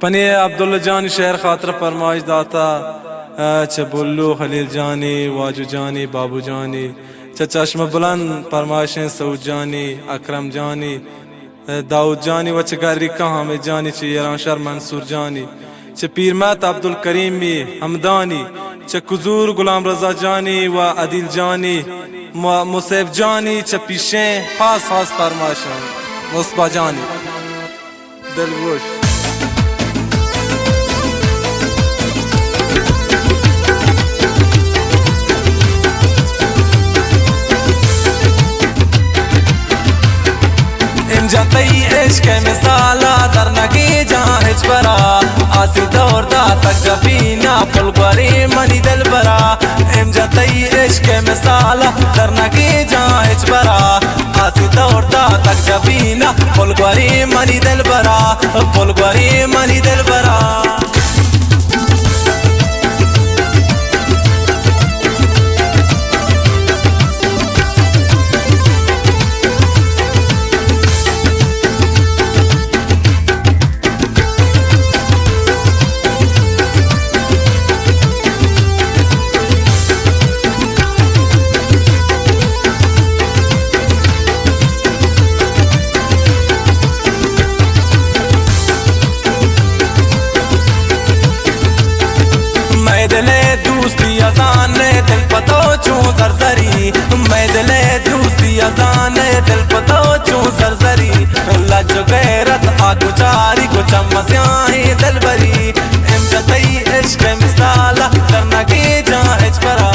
पने अब्दुल्ला जानी शहर खातर फरमाइश दाता बुल्लू खलील जानी वाजू जानी बाबू जानी चश्म बुलंद फरमाइशें सऊद जानी अकरम जानी दाऊद जानी वच गरिका हामिद जानी यराशर मंसूर जानी पीर महत अब्दुल करीम भी हमदानी कुजूर गुलाम रजा जानी व अदिल जानी मुसेफ जानी पीछे खास खास फरमाइशें मुस्बा जानी दिलगोश जातई इश्क मिसाला दरनगी जहाँ हिच बरा आसी दौर दा तक जबीना फुलगरी मनी दिल बरा इम जातई इश्क मिसाला दरनगी जहाँ हिच बरा आसी दौर दा तक जबीना फुलगरी मनी दिल बरा फुलगरी मनी दिल बरा दिले दूसरी अजान दिल पतो चूं जरजरी मैं दिले दूसरी अजान दिल पतो चूं जरजरी लज गैरत आगु जारी को चमस्याई दिल बरी इम जतई इश्क मिसाला दरनगी जहाँ हिच बरा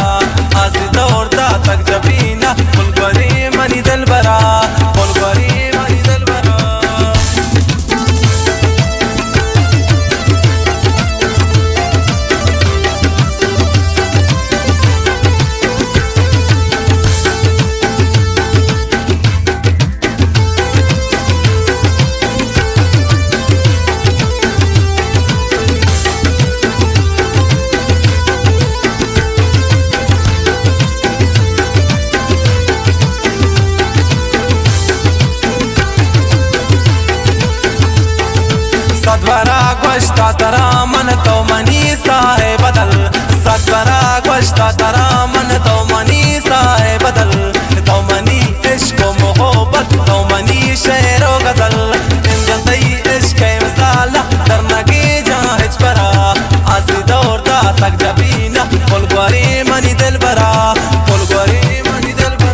आसी दौर दा तक जबीना फुलगरी मनी दिल बरा फुलगरी मनी दिल बरा सदवरा गोश्ता तरा मन तो मनी साहे बदल सदवरा गोश्ता तरा मन तो मनी साहे बदल तो मनी इश्क मोहब्बत तो मनी शेरो गजल इन जतई इश्क मिसाला दरनगी जहाँ हिच बरा आसी दौर दा तक जबीना फुलगरी मनी दिल बरा फुलगरी मनी दिल बरा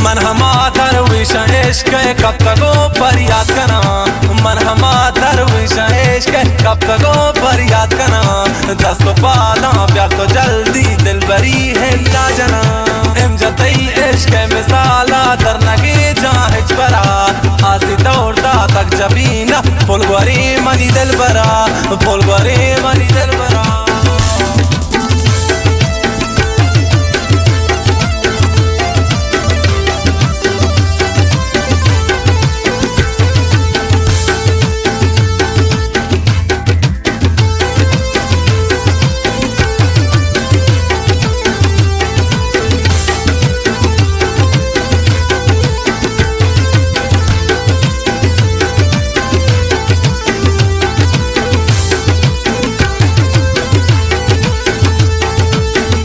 मन हमा दरविश इश्क कब तको फरियाद कना मन हमा दरविश इश्क कब तको फरियाद कना दस्त पाला प्यार तो जल्दी दिल बरी है ला जना इम जतई इश्क मिसाला दरनगी जहाँ हिच बरा आसी दौर दा तक जबीना फुलगरी मनी दिल बरा फुलगरी मनी दिल बरा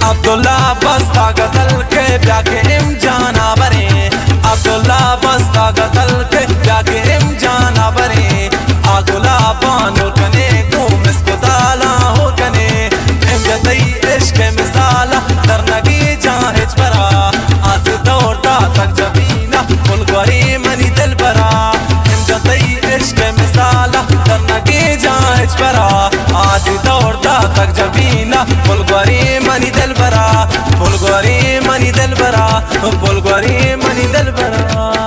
अब्दुल्ला बस्ता गजल के प्याके इम जाना बरे अब्दुल्ला बस्ता गजल के प्याके इम जाना बरे आगुला पानो कने घूम इसको दाला हो कने इम जतई इश्क मिसाला दरनगी जहाँ हिच बरा आसी दौर दा तक जबीना फुलगरी मनी दिल बरा इम जतई इश्क मिसाला दरनगी जहाँ हिच बरा आसी दौर दा तक जबीना फुलगरी मनी दिल बरा फुलगरी मनी दिल बरा फुलगरी मनी दिल बरा।